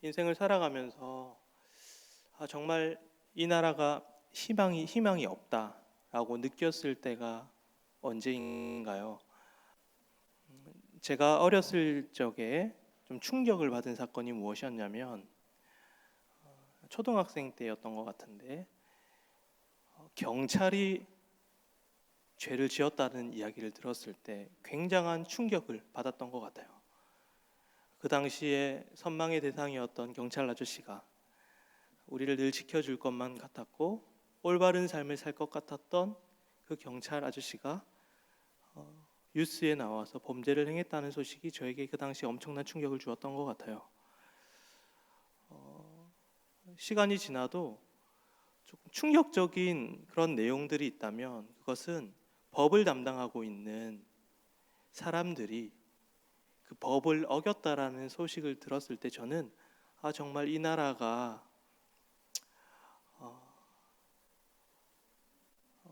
인생을 살아가면서 정말 이 나라가 희망이 없다라고 느꼈을 때가 언제인가요? 제가 어렸을 적에 좀 충격을 받은 사건이 무엇이었냐면 초등학생 때였던 것 같은데 경찰이 죄를 지었다는 이야기를 들었을 때 굉장한 충격을 받았던 것 같아요. 그 당시에 선망의 대상이었던 경찰 아저씨가 우리를 늘 지켜줄 것만 같았고 올바른 삶을 살 것 같았던 그 경찰 아저씨가 뉴스에 나와서 범죄를 행했다는 소식이 저에게 그 당시에 엄청난 충격을 주었던 것 같아요. 시간이 지나도 조금 충격적인 그런 내용들이 있다면 그것은 법을 담당하고 있는 사람들이 그 법을 어겼다라는 소식을 들었을 때 저는 정말 이 나라가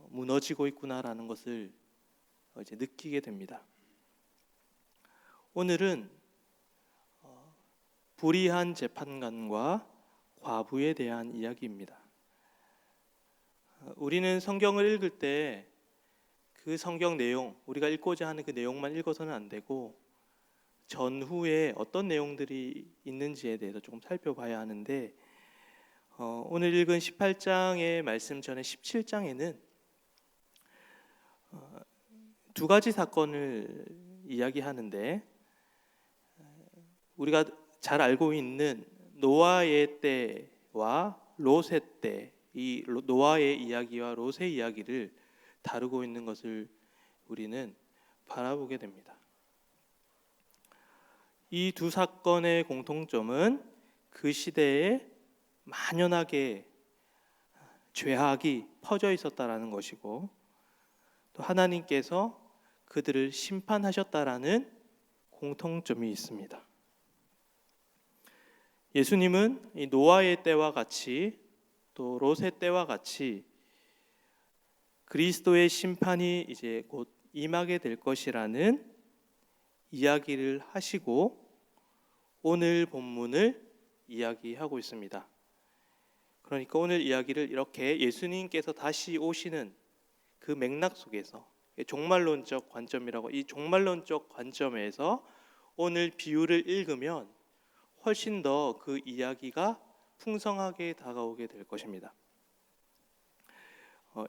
무너지고 있구나라는 것을 이제 느끼게 됩니다. 오늘은 불의한 재판관과 과부에 대한 이야기입니다. 우리는 성경을 읽을 때 그 성경 내용, 우리가 읽고자 하는 그 내용만 읽어서는 안 되고 전후에 어떤 내용들이 있는지에 대해서 조금 살펴봐야 하는데 오늘 읽은 18장의 말씀 전에 17장에는 두 가지 사건을 이야기하는데 우리가 잘 알고 있는 노아의 때와 롯의 때, 이 노아의 이야기와 롯의 이야기를 다루고 있는 것을 우리는 바라보게 됩니다. 이 두 사건의 공통점은 그 시대에 만연하게 죄악이 퍼져 있었다라는 것이고 또 하나님께서 그들을 심판하셨다라는 공통점이 있습니다. 예수님은 이 노아의 때와 같이 또 롯의 때와 같이 그리스도의 심판이 이제 곧 임하게 될 것이라는 이야기를 하시고 오늘 본문을 이야기하고 있습니다. 그러니까 오늘 이야기를 이렇게 예수님께서 다시 오시는 그 맥락 속에서 종말론적 관점이라고 이 종말론적 관점에서 오늘 비유를 읽으면 훨씬 더 그 이야기가 풍성하게 다가오게 될 것입니다.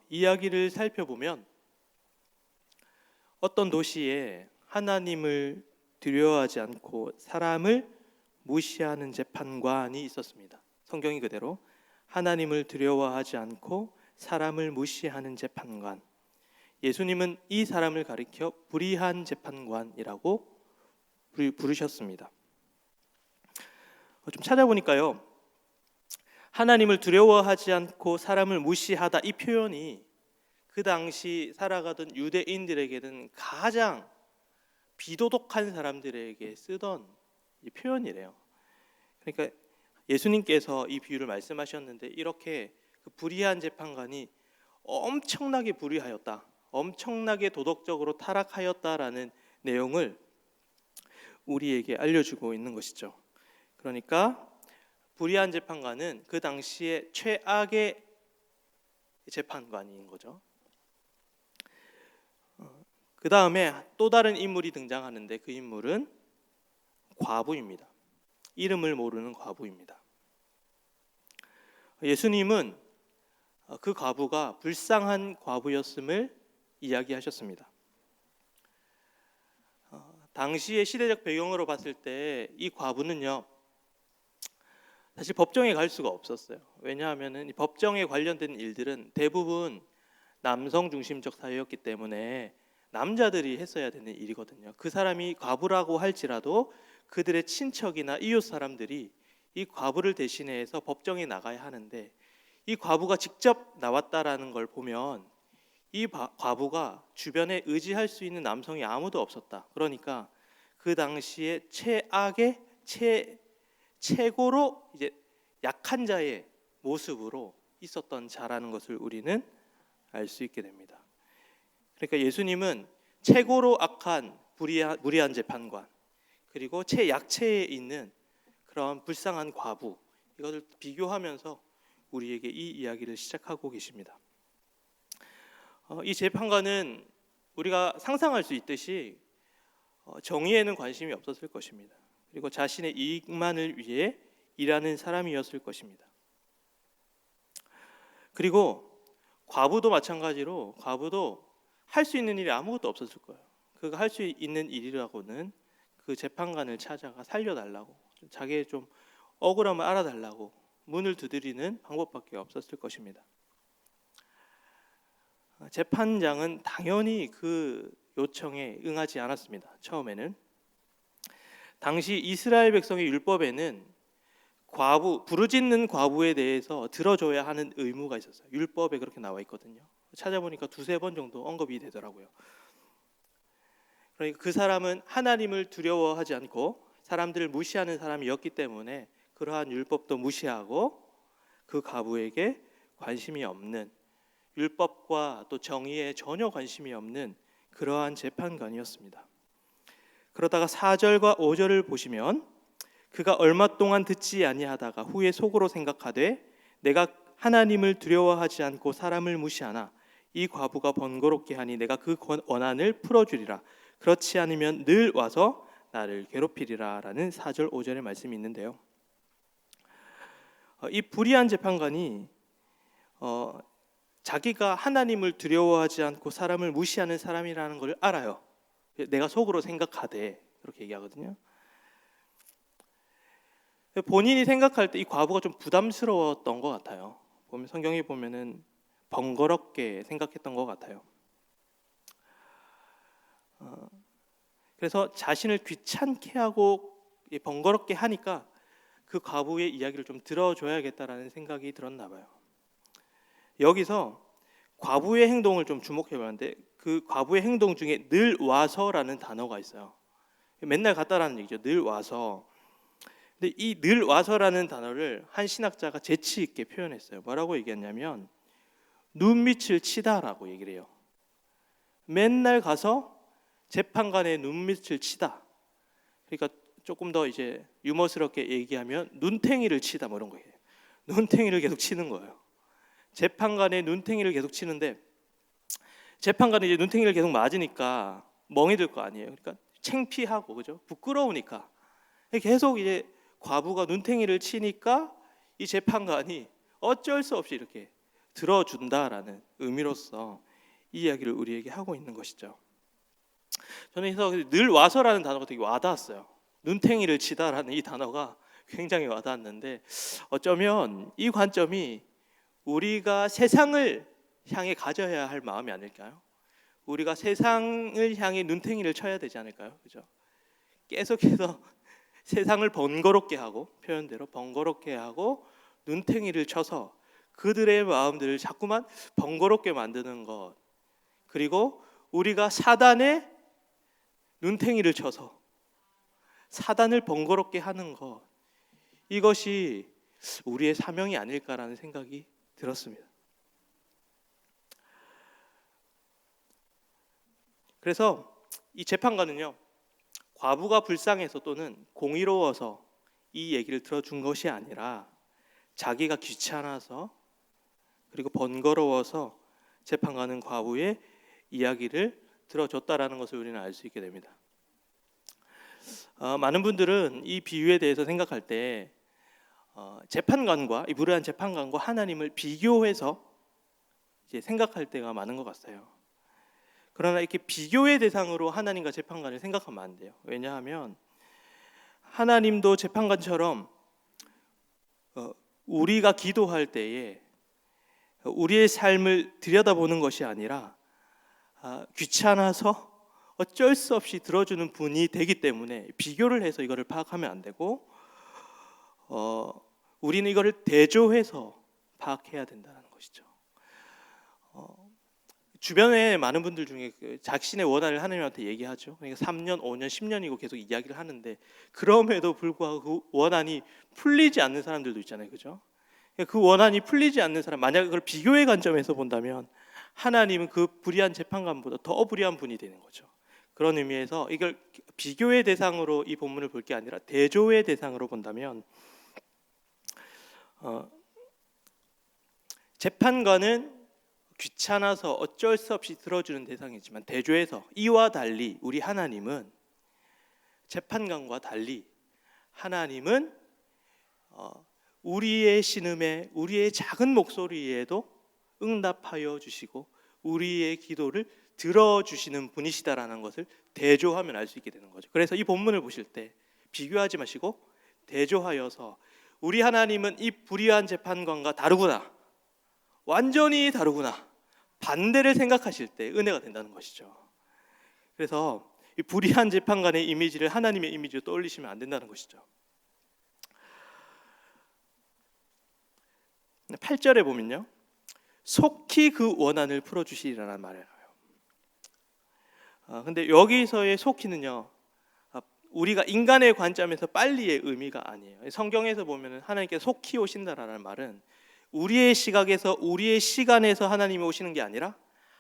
이야기를 살펴보면 어떤 도시에 하나님을 두려워하지 않고 사람을 무시하는 재판관이 있었습니다. 성경이 그대로 하나님을 두려워하지 않고 사람을 무시하는 재판관. 예수님은 이 사람을 가리켜 불의한 재판관이라고 부르셨습니다. 좀 찾아보니까요. 하나님을 두려워하지 않고 사람을 무시하다 이 표현이 그 당시 살아가던 유대인들에게는 가장 비도덕한 사람들에게 쓰던 이 표현이래요. 그러니까 예수님께서 이 비유를 말씀하셨는데 이렇게 그 불의한 재판관이 엄청나게 불의하였다, 엄청나게 도덕적으로 타락하였다라는 내용을 우리에게 알려주고 있는 것이죠. 그러니까 불의한 재판관은 그 당시에 최악의 재판관인 거죠. 그 다음에 또 다른 인물이 등장하는데 그 인물은 과부입니다. 이름을 모르는 과부입니다. 예수님은 그 과부가 불쌍한 과부였음을 이야기하셨습니다. 당시의 시대적 배경으로 봤을 때 이 과부는요 사실 법정에 갈 수가 없었어요. 왜냐하면 이 법정에 관련된 일들은 대부분 남성 중심적 사회였기 때문에 남자들이 했어야 되는 일이거든요. 그 사람이 과부라고 할지라도 그들의 친척이나 이웃 사람들이 이 과부를 대신해서 법정에 나가야 하는데 이 과부가 직접 나왔다라는 걸 보면 이 과부가 주변에 의지할 수 있는 남성이 아무도 없었다. 그러니까 그 당시에 최악의 최고로 이제 약한 자의 모습으로 있었던 자라는 것을 우리는 알 수 있게 됩니다. 그러니까 예수님은 최고로 악한 무리한 재판관 그리고 최약체에 있는 그런 불쌍한 과부, 이것을 비교하면서 우리에게 이 이야기를 시작하고 계십니다. 이 재판관은 우리가 상상할 수 있듯이 정의에는 관심이 없었을 것입니다. 그리고 자신의 이익만을 위해 일하는 사람이었을 것입니다. 그리고 과부도 마찬가지로, 과부도 할 수 있는 일이 아무것도 없었을 거예요. 그가 할 수 있는 일이라고는 그 재판관을 찾아가 살려달라고, 자기의 좀 억울함을 알아달라고 문을 두드리는 방법밖에 없었을 것입니다. 재판장은 당연히 그 요청에 응하지 않았습니다. 처음에는. 당시 이스라엘 백성의 율법에는 과부, 부르짖는 과부에 대해서 들어줘야 하는 의무가 있었어요. 율법에 그렇게 나와 있거든요. 찾아보니까 2-3번 정도 언급이 되더라고요. 그러니까 그 사람은 하나님을 두려워하지 않고 사람들을 무시하는 사람이었기 때문에 그러한 율법도 무시하고 그 과부에게 관심이 없는, 율법과 또 정의에 전혀 관심이 없는 그러한 재판관이었습니다. 그러다가 4절과 5절을 보시면 그가 얼마 동안 듣지 아니하다가 후에 속으로 생각하되 내가 하나님을 두려워하지 않고 사람을 무시하나 이 과부가 번거롭게 하니 내가 그 원한을 풀어주리라. 그렇지 않으면 늘 와서 나를 괴롭히리라 라는 4절 5절의 말씀이 있는데요. 이 불의한 재판관이 자기가 하나님을 두려워하지 않고 사람을 무시하는 사람이라는 걸 알아요. 내가 속으로 생각하되, 그렇게 얘기하거든요. 본인이 생각할 때 이 과부가 좀 부담스러웠던 것 같아요. 성경에 보면은 번거롭게 생각했던 것 같아요. 그래서 자신을 귀찮게 하고 번거롭게 하니까 그 과부의 이야기를 좀 들어줘야겠다라는 생각이 들었나 봐요. 여기서 과부의 행동을 좀 주목해 보는데 그 과부의 행동 중에 늘 와서라는 단어가 있어요. 맨날 갔다라는 얘기죠. 늘 와서. 근데 이 늘 와서라는 단어를 한 신학자가 재치 있게 표현했어요. 뭐라고 얘기했냐면 눈밑을 치다라고 얘기를 해요. 맨날 가서 재판관의 눈밑을 치다. 그러니까 조금 더 이제 유머스럽게 얘기하면 눈탱이를 치다, 뭐 이런 거예요. 눈탱이를 계속 치는 거예요. 재판관의 눈탱이를 계속 치는데 재판관이 이제 눈탱이를 계속 맞으니까 멍이 들 거 아니에요. 그러니까 창피하고, 그죠? 부끄러우니까 계속 이제 과부가 눈탱이를 치니까 이 재판관이 어쩔 수 없이 이렇게 들어준다라는 의미로서 이 이야기를 우리에게 하고 있는 것이죠. 저는 그래서 늘 와서라는 단어가 되게 와닿았어요. 눈탱이를 치다라는 이 단어가 굉장히 와닿았는데 어쩌면 이 관점이 우리가 세상을 향해 가져야 할 마음이 아닐까요? 우리가 세상을 향해 눈탱이를 쳐야 되지 않을까요? 그죠? 계속해서 세상을 번거롭게 하고, 표현대로 번거롭게 하고 눈탱이를 쳐서 그들의 마음들을 자꾸만 번거롭게 만드는 것, 그리고 우리가 사단의 눈탱이를 쳐서 사단을 번거롭게 하는 것, 이것이 우리의 사명이 아닐까라는 생각이 들었습니다. 그래서 이 재판관은요, 과부가 불쌍해서 또는 공의로워서 이 얘기를 들어준 것이 아니라 자기가 귀찮아서 그리고 번거로워서 재판관은 과부의 이야기를 들어줬다라는 것을 우리는 알 수 있게 됩니다. 많은 분들은 이 비유에 대해서 생각할 때 재판관과, 이 불의한 재판관과 하나님을 비교해서 이제 생각할 때가 많은 것 같아요. 그러나 이렇게 비교의 대상으로 하나님과 재판관을 생각하면 안 돼요. 왜냐하면 하나님도 재판관처럼 우리가 기도할 때에 우리의 삶을 들여다보는 것이 아니라 귀찮아서 어쩔 수 없이 들어주는 분이 되기 때문에 비교를 해서 이거를 파악하면 안 되고 우리는 이거를 대조해서 파악해야 된다는 것이죠. 주변에 많은 분들 중에 자신의 원한을 하나님한테 얘기하죠. 그러니까 3년, 5년, 10년이고 계속 이야기를 하는데 그럼에도 불구하고 그 원한이 풀리지 않는 사람들도 있잖아요. 그죠? 그 원한이 풀리지 않는 사람, 만약 그걸 비교의 관점에서 본다면 하나님은 그 불의한 재판관보다 더 불의한 분이 되는 거죠. 그런 의미에서 이걸 비교의 대상으로 이 본문을 볼 게 아니라 대조의 대상으로 본다면 재판관은 귀찮아서 어쩔 수 없이 들어주는 대상이지만 대조에서 이와 달리 우리 하나님은 재판관과 달리 하나님은 우리의 신음에 우리의 작은 목소리에도 응답하여 주시고 우리의 기도를 들어주시는 분이시다라는 것을 대조하면 알 수 있게 되는 거죠. 그래서 이 본문을 보실 때 비교하지 마시고 대조하여서 우리 하나님은 이 불의한 재판관과 다르구나, 완전히 다르구나, 반대를 생각하실 때 은혜가 된다는 것이죠. 그래서 이 불의한 재판관의 이미지를 하나님의 이미지로 떠올리시면 안 된다는 것이죠. 8절에 보면요, 속히 그 원한을 풀어주시리라는 말을 해요. 근데 여기서의 속히는요, 우리가 인간의 관점에서 빨리의 의미가 아니에요. 성경에서 보면 하나님께서 속히 오신다라는 말은 우리의 시각에서 우리의 시간에서 하나님이 오시는 게 아니라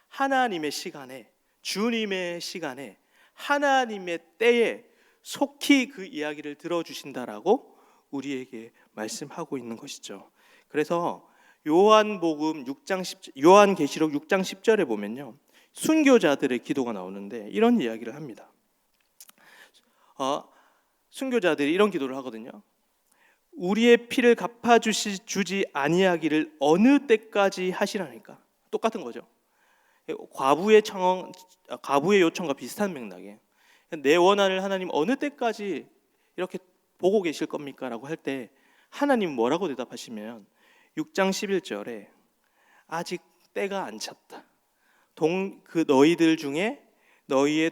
하나님의 시간에, 주님의 시간에, 하나님의 때에 속히 그 이야기를 들어주신다라고 우리에게 말씀하고 있는 것이죠. 그래서 요한계시록 6장 10절에 보면요, 순교자들의 기도가 나오는데 이런 이야기를 합니다. 순교자들이 이런 기도를 하거든요. 우리의 피를 갚아주지 아니하기를 어느 때까지 하시라니까. 똑같은 거죠. 과부의 요청과 비슷한 맥락이에요. 내 원한을 하나님 어느 때까지 이렇게 보고 계실 겁니까? 라고 할 때 하나님 뭐라고 대답하시면 6장 11절에 아직 때가 안 찼다. 그 너희들 중에 너희의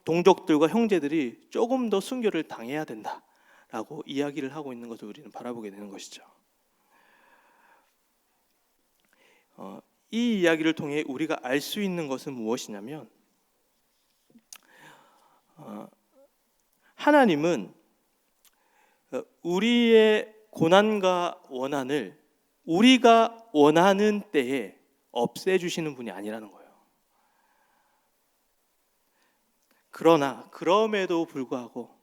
동족들과 형제들이 조금 더 순교를 당해야 된다라고 이야기를 하고 있는 것을 우리는 바라보게 되는 것이죠. 이 이야기를 통해 우리가 알 수 있는 것은 무엇이냐면 하나님은 우리의 고난과 원한을 우리가 원하는 때에 없애주시는 분이 아니라는 거예요. 그러나 그럼에도 불구하고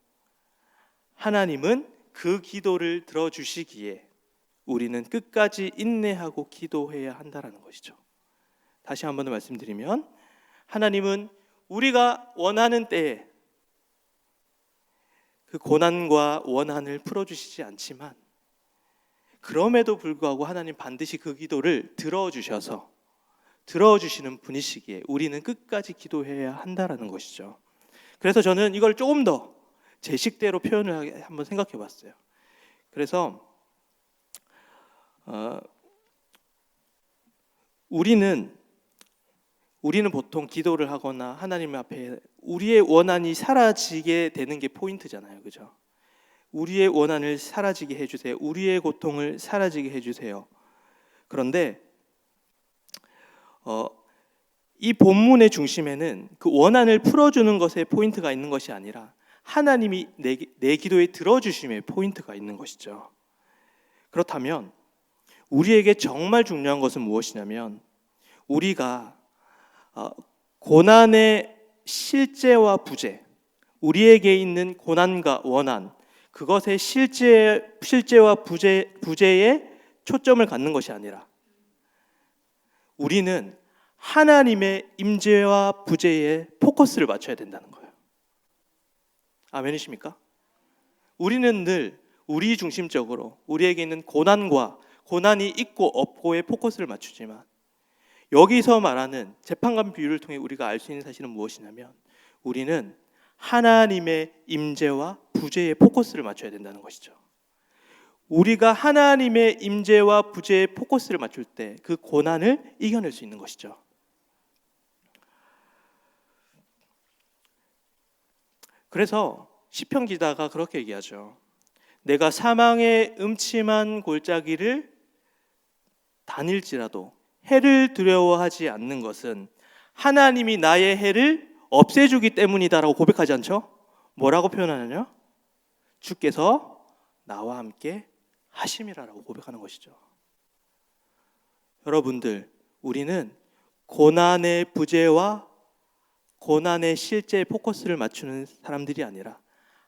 하나님은 그 기도를 들어주시기에 우리는 끝까지 인내하고 기도해야 한다는 것이죠. 다시 한 번 더 말씀드리면 하나님은 우리가 원하는 때에 그 고난과 원한을 풀어주시지 않지만 그럼에도 불구하고 하나님 반드시 그 기도를 들어주시는 분이시기에 우리는 끝까지 기도해야 한다는 것이죠. 그래서 저는 이걸 조금 더 제 식대로 표현을 한번 생각해 봤어요. 그래서 우리는 보통 기도를 하거나 하나님 앞에 우리의 원한이 사라지게 되는 게 포인트잖아요. 그죠? 우리의 원한을 사라지게 해주세요. 우리의 고통을 사라지게 해주세요. 그런데 이 본문의 중심에는 그 원한을 풀어주는 것에 포인트가 있는 것이 아니라 하나님이 내 기도에 들어주심에 포인트가 있는 것이죠. 그렇다면 우리에게 정말 중요한 것은 무엇이냐면 우리가 고난의 실제와 부재, 우리에게 있는 고난과 원한, 그것의 실제와 부재에 초점을 갖는 것이 아니라 우리는 하나님의 임재와 부재에 포커스를 맞춰야 된다는 거예요. 아멘이십니까? 우리는 늘 우리 중심적으로 우리에게 있는 고난이 있고 없고에 포커스를 맞추지만 여기서 말하는 재판관 비유를 통해 우리가 알 수 있는 사실은 무엇이냐면 우리는 하나님의 임재와 부재에 포커스를 맞춰야 된다는 것이죠. 우리가 하나님의 임재와 부재에 포커스를 맞출 때 그 고난을 이겨낼 수 있는 것이죠. 그래서 시편 기자가 그렇게 얘기하죠. 내가 사망의 음침한 골짜기를 다닐지라도 해를 두려워하지 않는 것은 하나님이 나의 해를 없애주기 때문이다라고 고백하지 않죠? 뭐라고 표현하느냐? 주께서 나와 함께 하심이라고 고백하는 것이죠. 여러분들, 우리는 고난의 부재와 고난에 실제 포커스를 맞추는 사람들이 아니라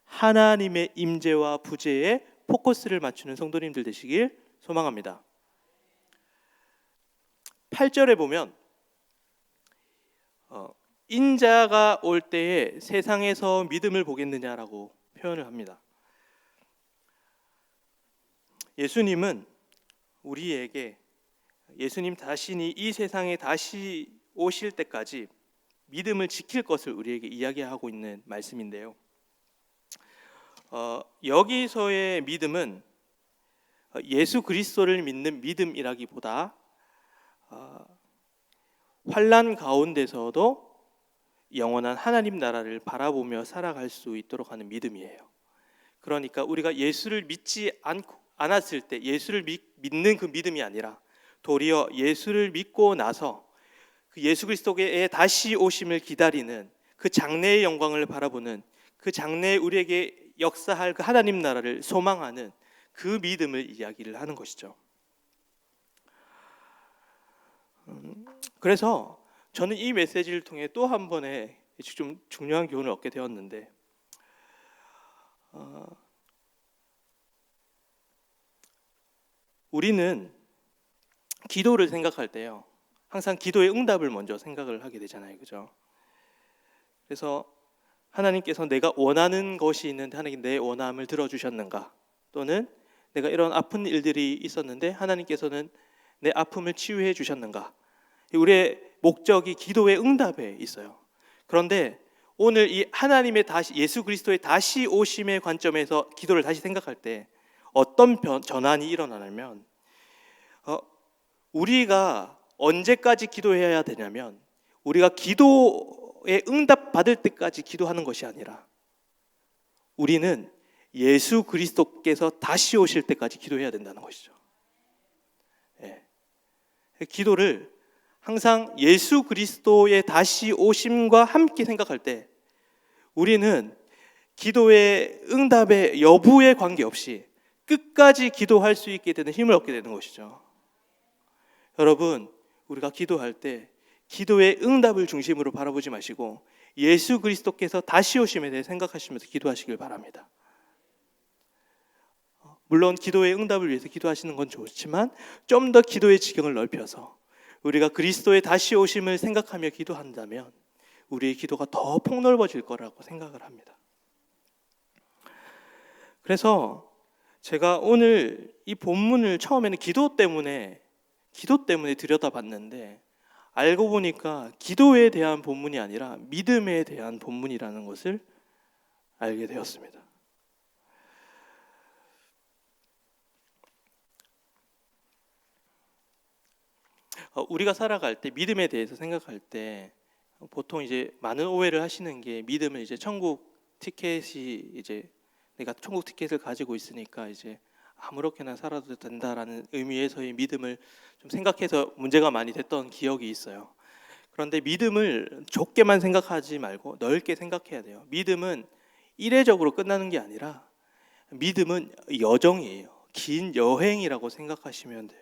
하나님의 임재와 부재에 포커스를 맞추는 성도님들 되시길 소망합니다. 8절에 보면 인자가 올 때에 세상에서 믿음을 보겠느냐라고 표현을 합니다. 예수님은 우리에게 예수님 자신이 이 세상에 다시 오실 때까지 믿음을 지킬 것을 우리에게 이야기하고 있는 말씀인데요. 여기서의 믿음은 예수 그리스도를 믿는 믿음이라기보다 환난 가운데서도 영원한 하나님 나라를 바라보며 살아갈 수 있도록 하는 믿음이에요. 그러니까 우리가 예수를 믿지 않았을 때 예수를 믿는 그 믿음이 아니라 도리어 예수를 믿고 나서 그 예수 그리스도의 다시 오심을 기다리는 그 장래의 영광을 바라보는 그 장래에 우리에게 역사할 그 하나님 나라를 소망하는 그 믿음을 이야기를 하는 것이죠. 그래서 저는 이 메시지를 통해 또 한 번의 좀 중요한 교훈을 얻게 되었는데 우리는 기도를 생각할 때요 항상 기도의 응답을 먼저 생각을 하게 되잖아요, 그죠? 그래서 하나님께서 내가 원하는 것이 있는데 하나님 내 원함을 들어주셨는가? 또는 내가 이런 아픈 일들이 있었는데 하나님께서는 내 아픔을 치유해 주셨는가? 우리의 목적이 기도의 응답에 있어요. 그런데 오늘 이 하나님의 다시 예수 그리스도의 다시 오심의 관점에서 기도를 다시 생각할 때 어떤 전환이 일어나냐면 우리가 언제까지 기도해야 되냐면 우리가 기도에 응답 받을 때까지 기도하는 것이 아니라 우리는 예수 그리스도께서 다시 오실 때까지 기도해야 된다는 것이죠. 예. 기도를 항상 예수 그리스도의 다시 오심과 함께 생각할 때 우리는 기도의 응답의 여부에 관계없이 끝까지 기도할 수 있게 되는 힘을 얻게 되는 것이죠. 여러분, 우리가 기도할 때 기도의 응답을 중심으로 바라보지 마시고 예수 그리스도께서 다시 오심에 대해 생각하시면서 기도하시길 바랍니다. 물론 기도의 응답을 위해서 기도하시는 건 좋지만 좀 더 기도의 지경을 넓혀서 우리가 그리스도의 다시 오심을 생각하며 기도한다면 우리의 기도가 더 폭넓어질 거라고 생각을 합니다. 그래서 제가 오늘 이 본문을 처음에는 기도 때문에 들여다봤는데 알고 보니까 기도에 대한 본문이 아니라 믿음에 대한 본문이라는 것을 알게 되었습니다. 우리가 살아갈 때 믿음에 대해서 생각할 때 보통 이제 많은 오해를 하시는 게 믿음은 이제 천국 티켓이 이제 내가 천국 티켓을 가지고 있으니까 이제 아무렇게나 살아도 된다라는 의미에서의 믿음을 좀 생각해서 문제가 많이 됐던 기억이 있어요. 그런데 믿음을 좁게만 생각하지 말고 넓게 생각해야 돼요. 믿음은 이례적으로 끝나는 게 아니라 믿음은 여정이에요. 긴 여행이라고 생각하시면 돼요.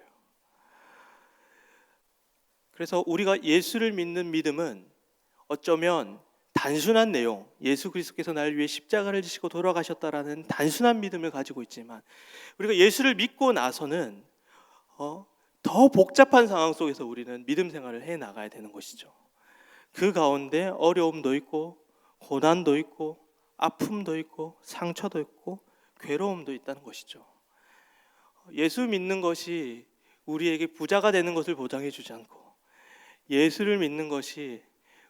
그래서 우리가 예수를 믿는 믿음은 어쩌면 단순한 내용, 예수 그리스도께서 나를 위해 십자가를 지시고 돌아가셨다라는 단순한 믿음을 가지고 있지만 우리가 예수를 믿고 나서는 더 복잡한 상황 속에서 우리는 믿음 생활을 해 나가야 되는 것이죠. 그 가운데 어려움도 있고 고난도 있고 아픔도 있고 상처도 있고 괴로움도 있다는 것이죠. 예수 믿는 것이 우리에게 부자가 되는 것을 보장해 주지 않고 예수를 믿는 것이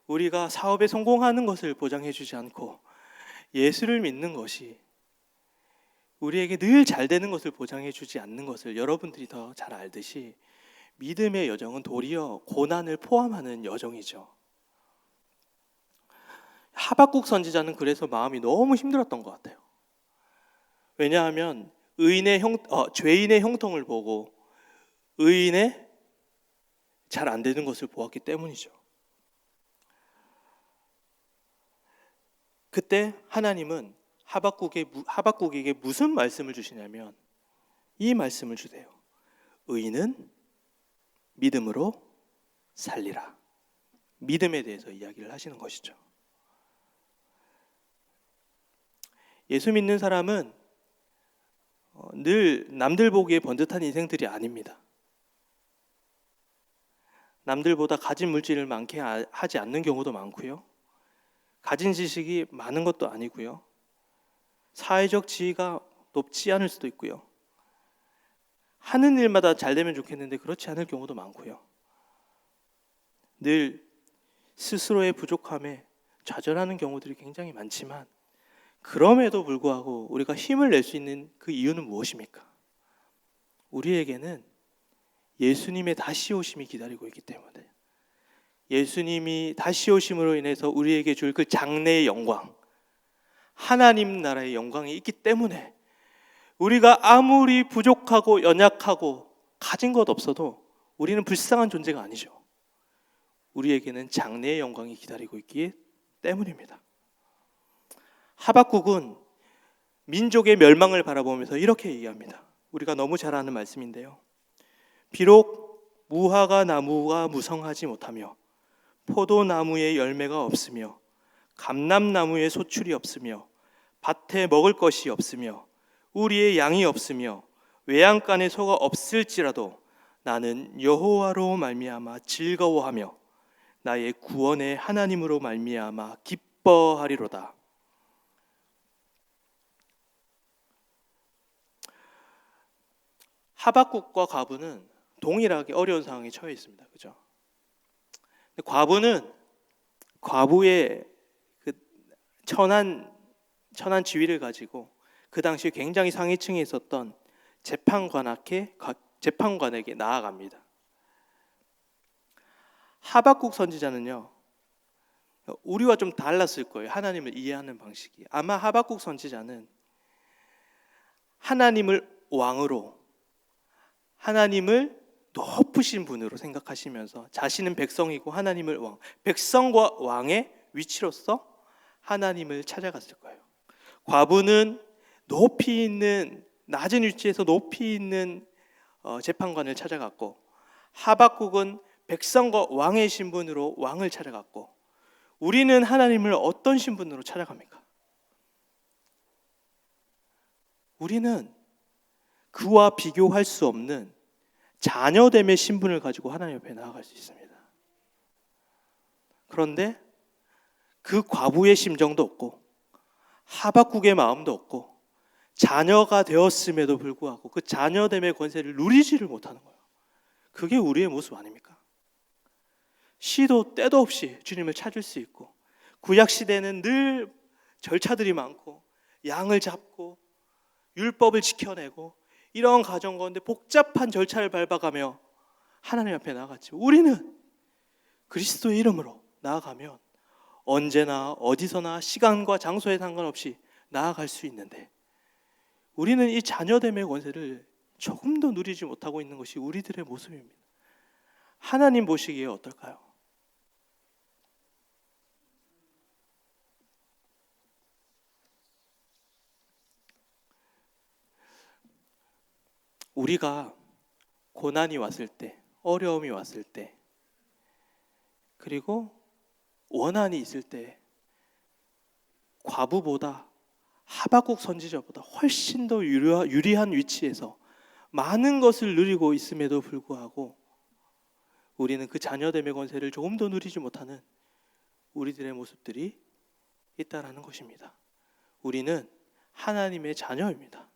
우리가 사업에 성공하는 것을 보장해 주지 않고 예수를 믿는 것이 우리에게 늘 잘 되는 것을 보장해 주지 않는 것을 여러분들이 더 잘 알듯이 믿음의 여정은 도리어 고난을 포함하는 여정이죠. 하박국 선지자는 그래서 마음이 너무 힘들었던 것 같아요. 왜냐하면 죄인의 형통을 보고 의인의 잘 안 되는 것을 보았기 때문이죠. 그때 하나님은 하박국에게 무슨 말씀을 주시냐면 이 말씀을 주세요. 의인은 믿음으로 살리라. 믿음에 대해서 이야기를 하시는 것이죠. 예수 믿는 사람은 늘 남들 보기에 번듯한 인생들이 아닙니다. 남들보다 가진 물질을 많게 하지 않는 경우도 많고요. 가진 지식이 많은 것도 아니고요. 사회적 지위가 높지 않을 수도 있고요. 하는 일마다 잘 되면 좋겠는데 그렇지 않을 경우도 많고요. 늘 스스로의 부족함에 좌절하는 경우들이 굉장히 많지만 그럼에도 불구하고 우리가 힘을 낼 수 있는 그 이유는 무엇입니까? 우리에게는 예수님의 다시 오심이 기다리고 있기 때문에 예수님이 다시 오심으로 인해서 우리에게 줄 그 장래의 영광, 하나님 나라의 영광이 있기 때문에 우리가 아무리 부족하고 연약하고 가진 것 없어도 우리는 불쌍한 존재가 아니죠. 우리에게는 장래의 영광이 기다리고 있기 때문입니다. 하박국은 민족의 멸망을 바라보면서 이렇게 얘기합니다. 우리가 너무 잘 아는 말씀인데요. 비록 무화과 나무가 무성하지 못하며 포도나무에 열매가 없으며 감람나무에 소출이 없으며 밭에 먹을 것이 없으며 우리의 양이 없으며 외양간에 소가 없을지라도 나는 여호와로 말미암아 즐거워하며 나의 구원의 하나님으로 말미암아 기뻐하리로다. 하박국과 과부는 동일하게 어려운 상황에 처해 있습니다. 그죠? 과부는 과부의 그 천한 지위를 가지고 그 당시 굉장히 상위층에 있었던 재판관에게 나아갑니다. 하박국 선지자는요, 우리와 좀 달랐을 거예요. 하나님을 이해하는 방식이. 아마 하박국 선지자는 하나님을 왕으로, 하나님을 높으신 분으로 생각하시면서 자신은 백성이고 하나님을 왕, 백성과 왕의 위치로서 하나님을 찾아갔을 거예요. 과부는 높이 있는, 낮은 위치에서 높이 있는 재판관을 찾아갔고, 하박국은 백성과 왕의 신분으로 왕을 찾아갔고, 우리는 하나님을 어떤 신분으로 찾아갑니까? 우리는 그와 비교할 수 없는 자녀됨의 신분을 가지고 하나님 앞에 나아갈 수 있습니다. 그런데 그 과부의 심정도 없고 하박국의 마음도 없고 자녀가 되었음에도 불구하고 그 자녀됨의 권세를 누리지를 못하는 거예요. 그게 우리의 모습 아닙니까? 시도 때도 없이 주님을 찾을 수 있고, 구약 시대는 늘 절차들이 많고 양을 잡고 율법을 지켜내고 이런 가정 가운데 복잡한 절차를 밟아가며 하나님 앞에 나아갔지. 우리는 그리스도의 이름으로 나아가면 언제나 어디서나 시간과 장소에 상관없이 나아갈 수 있는데, 우리는 이 자녀됨의 권세를 조금도 누리지 못하고 있는 것이 우리들의 모습입니다. 하나님 보시기에 어떨까요? 우리가 고난이 왔을 때, 어려움이 왔을 때, 그리고 원한이 있을 때 과부보다 하박국 선지자보다 훨씬 더 유리한 위치에서 많은 것을 누리고 있음에도 불구하고 우리는 그 자녀됨의 권세를 조금 더 누리지 못하는 우리들의 모습들이 있다라는 것입니다. 우리는 하나님의 자녀입니다.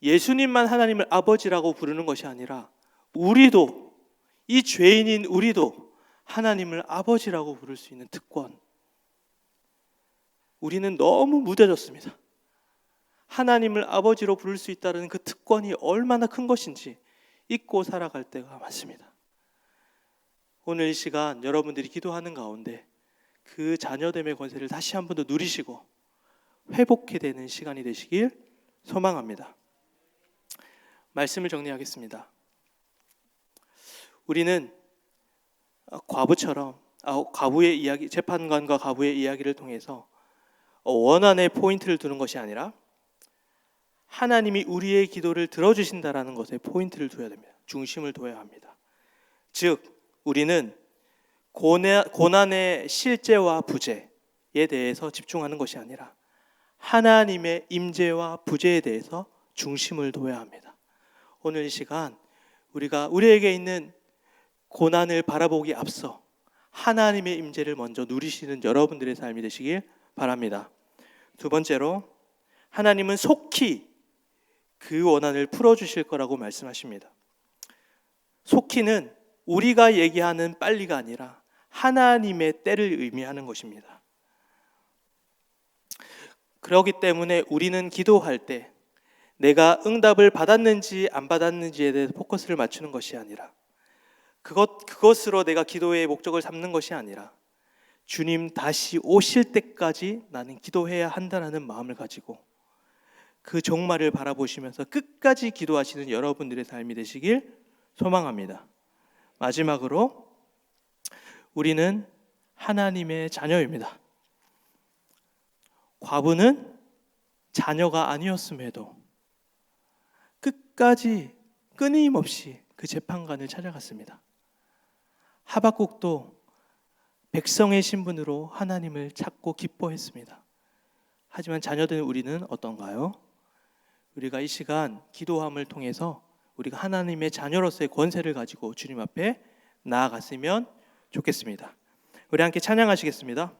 예수님만 하나님을 아버지라고 부르는 것이 아니라 우리도, 이 죄인인 우리도 하나님을 아버지라고 부를 수 있는 특권, 우리는 너무 무뎌졌습니다. 하나님을 아버지로 부를 수 있다는 그 특권이 얼마나 큰 것인지 잊고 살아갈 때가 많습니다. 오늘 이 시간 여러분들이 기도하는 가운데 그 자녀됨의 권세를 다시 한 번 더 누리시고 회복해 되는 시간이 되시길 소망합니다. 말씀을 정리하겠습니다. 우리는 과부처럼 과부의 이야기, 재판관과 과부의 이야기를 통해서 원한의 포인트를 두는 것이 아니라 하나님이 우리의 기도를 들어주신다라는 것에 포인트를 둬야 됩니다. 중심을 둬야 합니다. 즉 우리는 고난의 실제와 부재에 대해서 집중하는 것이 아니라 하나님의 임재와 부재에 대해서 중심을 둬야 합니다. 오늘 이 시간 우리가 우리에게 있는 고난을 바라보기 앞서 하나님의 임재를 먼저 누리시는 여러분들의 삶이 되시길 바랍니다. 두 번째로, 하나님은 속히 그 원한을 풀어주실 거라고 말씀하십니다. 속히는 우리가 얘기하는 빨리가 아니라 하나님의 때를 의미하는 것입니다. 그렇기 때문에 우리는 기도할 때 내가 응답을 받았는지 안 받았는지에 대해서 포커스를 맞추는 것이 아니라, 그것으로 내가 기도의 목적을 삼는 것이 아니라, 주님 다시 오실 때까지 나는 기도해야 한다는 마음을 가지고 그 종말을 바라보시면서 끝까지 기도하시는 여러분들의 삶이 되시길 소망합니다. 마지막으로, 우리는 하나님의 자녀입니다. 과부는 자녀가 아니었음에도 끝까지 끊임없이 그 재판관을 찾아갔습니다. 하박국도 백성의 신분으로 하나님을 찾고 기뻐했습니다. 하지만 자녀된 우리는 어떤가요? 우리가 이 시간 기도함을 통해서 우리가 하나님의 자녀로서의 권세를 가지고 주님 앞에 나아갔으면 좋겠습니다. 우리 함께 찬양하시겠습니다.